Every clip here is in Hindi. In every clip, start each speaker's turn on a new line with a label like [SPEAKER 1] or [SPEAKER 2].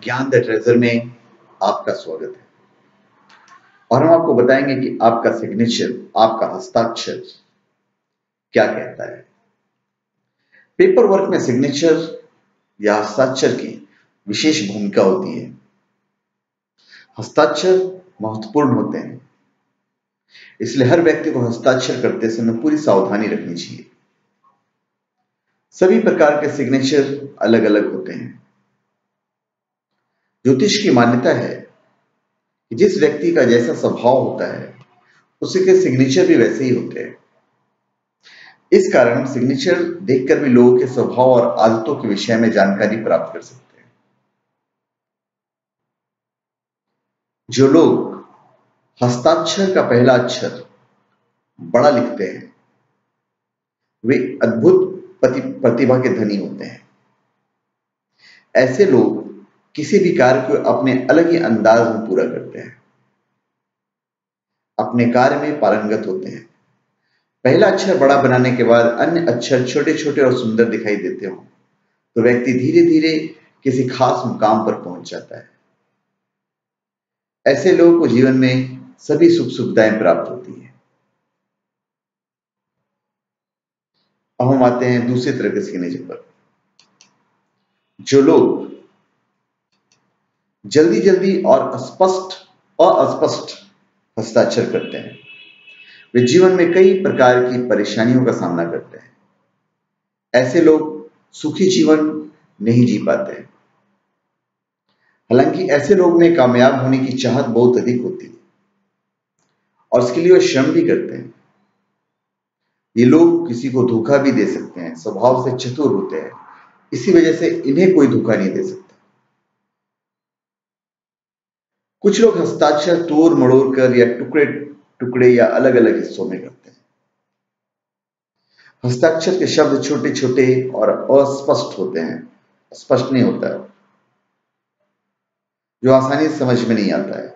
[SPEAKER 1] ज्ञान द ट्रेजर में आपका स्वागत है। और हम आपको बताएंगे कि आपका सिग्नेचर, आपका हस्ताक्षर क्या कहता है। पेपर वर्क में सिग्नेचर या हस्ताक्षर की विशेष भूमिका होती है। हस्ताक्षर महत्वपूर्ण होते हैं, इसलिए हर व्यक्ति को हस्ताक्षर करते समय पूरी सावधानी रखनी चाहिए। सभी प्रकार के सिग्नेचर अलग अलग होते हैं। ज्योतिष की मान्यता है कि जिस व्यक्ति का जैसा स्वभाव होता है उसी के सिग्नेचर भी वैसे ही होते हैं। इस कारण हम सिग्नेचर देखकर भी लोगों के स्वभाव और आदतों के विषय में जानकारी प्राप्त कर सकते हैं। जो लोग हस्ताक्षर का पहला अक्षर बड़ा लिखते हैं वे अद्भुत प्रतिभा के धनी होते हैं। ऐसे लोग किसी भी कार्य को अपने अलग ही अंदाज में पूरा करते हैं, अपने कार्य में पारंगत होते हैं। पहला अक्षर बड़ा बनाने के बाद अन्य अक्षर छोटे छोटे और सुंदर दिखाई देते हो तो व्यक्ति धीरे धीरे किसी खास मुकाम पर पहुंच जाता है। ऐसे लोगों को जीवन में सभी सुख सुविधाएं प्राप्त होती है। अब हम आते हैं दूसरे तरह के सिग्नेचर पर। जो लोग जल्दी जल्दी और अस्पष्ट हस्ताक्षर करते हैं वे जीवन में कई प्रकार की परेशानियों का सामना करते हैं। ऐसे लोग सुखी जीवन नहीं जी पाते हैं। हालांकि ऐसे लोग में कामयाब होने की चाहत बहुत अधिक होती है और इसके लिए वे श्रम भी करते हैं। ये लोग किसी को धोखा भी दे सकते हैं, स्वभाव से चतुर होते हैं, इसी वजह से इन्हें कोई धोखा नहीं दे सकता। कुछ लोग हस्ताक्षर तोड़ मड़ोड़ कर या टुकड़े टुकड़े या अलग अलग हिस्सों में करते हैं। हस्ताक्षर के शब्द छोटे छोटे और अस्पष्ट होते हैं, स्पष्ट नहीं होता है, जो आसानी से समझ में नहीं आता है।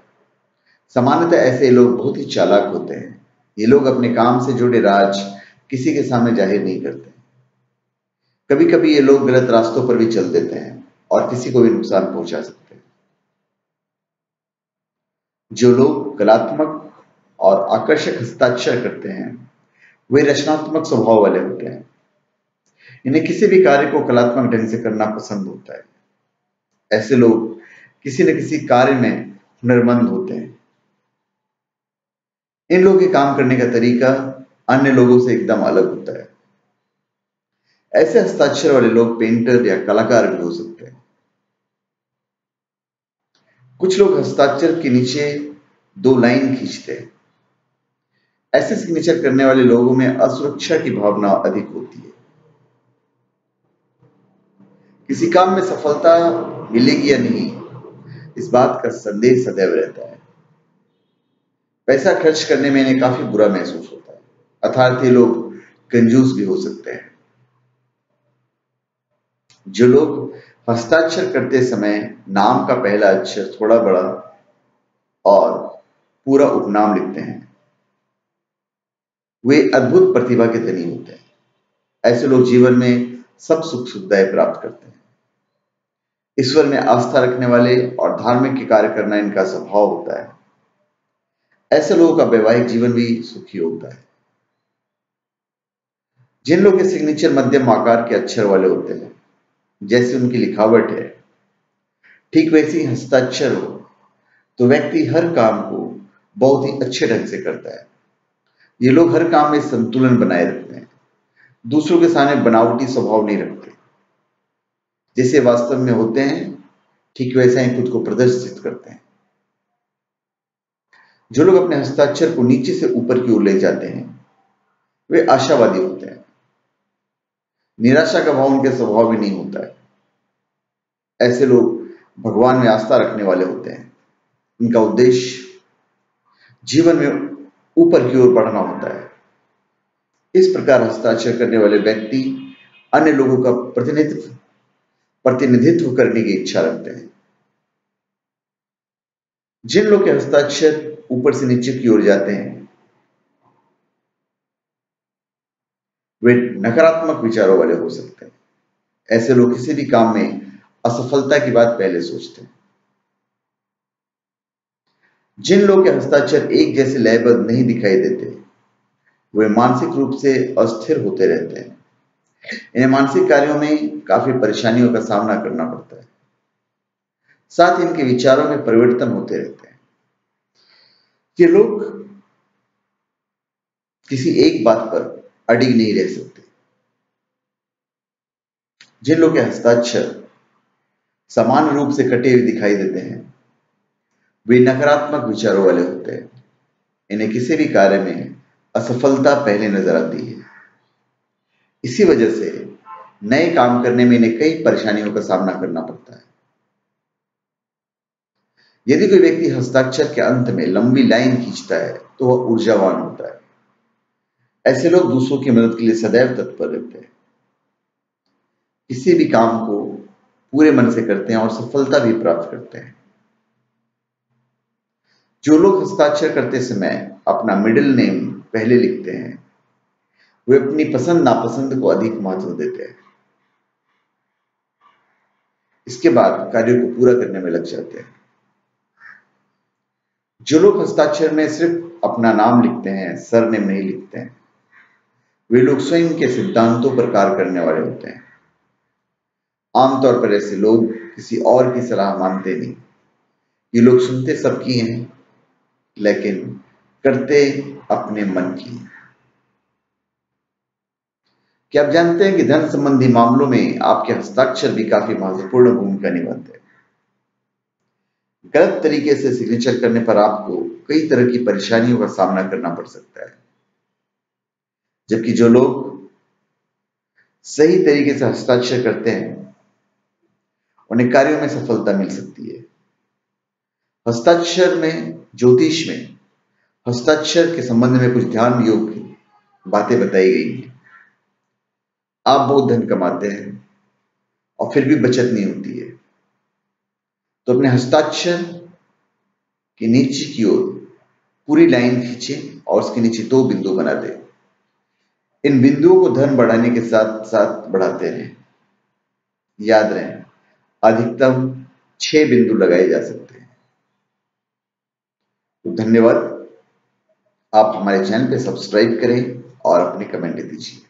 [SPEAKER 1] सामान्यतः ऐसे लोग बहुत ही चालाक होते हैं। ये लोग अपने काम से जुड़े राज किसी के सामने जाहिर नहीं करते। कभी कभी ये लोग गलत रास्तों पर भी चल देते हैं और किसी को भी नुकसान पहुंचा सकते हैं। जो लोग कलात्मक और आकर्षक हस्ताक्षर करते हैं वे रचनात्मक स्वभाव वाले होते हैं। इन्हें किसी भी कार्य को कलात्मक ढंग से करना पसंद होता है। ऐसे लोग किसी न किसी कार्य में हुनरमंद होते हैं। इन लोगों के काम करने का तरीका अन्य लोगों से एकदम अलग होता है। ऐसे हस्ताक्षर वाले लोग पेंटर या कलाकार भी हो सकते हैं। कुछ लोग हस्ताक्षर के नीचे दो लाइन खींचते हैं। ऐसे सिग्नेचर करने वाले लोगों में असुरक्षा की भावना अधिक होती है। किसी काम में सफलता मिलेगी या नहीं, इस बात का संदेह सदैव रहता है। पैसा खर्च करने में इन्हें काफी बुरा महसूस होता है, अर्थात ये लोग कंजूस भी हो सकते हैं। जो लोग हस्ताक्षर करते समय नाम का पहला अक्षर थोड़ा बड़ा और पूरा उपनाम लिखते हैं वे अद्भुत प्रतिभा के धनी होते हैं। ऐसे लोग जीवन में सब सुख सुविधाएं प्राप्त करते हैं। ईश्वर में आस्था रखने वाले और धार्मिक कार्य करना इनका स्वभाव होता है। ऐसे लोगों का वैवाहिक जीवन भी सुखी होता है। जिन लोगों के सिग्नेचर मध्यम आकार के अक्षर वाले होते हैं, जैसे उनकी लिखावट है ठीक वैसी हस्ताक्षर हो तो व्यक्ति हर काम को बहुत ही अच्छे ढंग से करता है। ये लोग हर काम में संतुलन बनाए रखते हैं, दूसरों के सामने बनावटी स्वभाव नहीं रखते। जैसे वास्तव में होते हैं ठीक वैसा ही खुद को प्रदर्शित करते हैं। जो लोग अपने हस्ताक्षर को नीचे से ऊपर की ओर ले जाते हैं वे आशावादी होते हैं। निराशा का भाव उनके स्वभाव में नहीं होता है। ऐसे लोग भगवान में आस्था रखने वाले होते हैं। इनका उद्देश्य जीवन में ऊपर की ओर बढ़ना होता है। इस प्रकार हस्ताक्षर करने वाले व्यक्ति अन्य लोगों का प्रतिनिधित्व करने की इच्छा रखते हैं। जिन लोग के हस्ताक्षर ऊपर से नीचे की ओर जाते हैं वे नकारात्मक विचारों वाले हो सकते हैं। ऐसे लोग किसी भी काम में असफलता की बात पहले सोचते हैं। जिन लोगों के हस्ताक्षर एक जैसे लयबद्ध नहीं दिखाई देते, वे मानसिक रूप से अस्थिर होते रहते हैं। इन्हें मानसिक कार्यों में काफी परेशानियों का सामना करना पड़ता है। साथ ही इनके विचारों में परिवर्तन होते रहते हैं। ये लोग किसी एक बात पर अड़िग नहीं रह सकते। जिन लोगों के हस्ताक्षर समान रूप से कटे हुए दिखाई देते हैं, वे नकारात्मक विचारों वाले होते हैं। इन्हें किसी भी कार्य में असफलता पहले नजर आती है। इसी वजह से नए काम करने में इन्हें कई परेशानियों का सामना करना पड़ता है। यदि कोई व्यक्ति हस्ताक्षर के अंत में लंबी लाइन खींचता है तो वह ऊर्जावान होता है। ऐसे लोग दूसरों की मदद के लिए सदैव तत्पर रहते हैं। किसी भी काम को पूरे मन से करते हैं और सफलता भी प्राप्त करते हैं। जो लोग हस्ताक्षर करते समय अपना मिडिल नेम पहले लिखते हैं, वे अपनी पसंद नापसंद को अधिक महत्व देते हैं। इसके बाद कार्य को पूरा करने में लग जाते हैं। जो लोग हस्ताक्षर में सिर्फ अपना नाम लिखते हैं, सरनेम नहीं लिखते हैं, वे लोग स्वयं के सिद्धांतों पर कार्य करने वाले होते हैं। आमतौर पर ऐसे लोग किसी और की सलाह मानते नहीं। ये लोग सुनते सबकी हैं, लेकिन करते अपने मन की। क्या आप जानते हैं कि धन संबंधी मामलों में आपके हस्ताक्षर भी काफी महत्वपूर्ण भूमिका निभाते हैं। गलत तरीके से सिग्नेचर करने पर आपको कई तरह की परेशानियों का सामना करना पड़ सकता है, जबकि जो लोग सही तरीके से हस्ताक्षर करते हैं, उन्हें कार्यों में सफलता मिल सकती है। हस्ताक्षर में, ज्योतिष में हस्ताक्षर के संबंध में कुछ ध्यान योग्य बातें बताई गई हैं। आप बहुत धन कमाते हैं और फिर भी बचत नहीं होती है, तो अपने हस्ताक्षर के नीचे की ओर पूरी लाइन खींचें और उसके नीचे 2 बिंदु बना दें। इन बिंदुओं को धन बढ़ाने के साथ साथ बढ़ाते रहें। याद रहे, अधिकतम 6 बिंदु लगाए जा सकते हैं। तो धन्यवाद। आप हमारे चैनल पे सब्सक्राइब करें और अपने कमेंट दीजिए।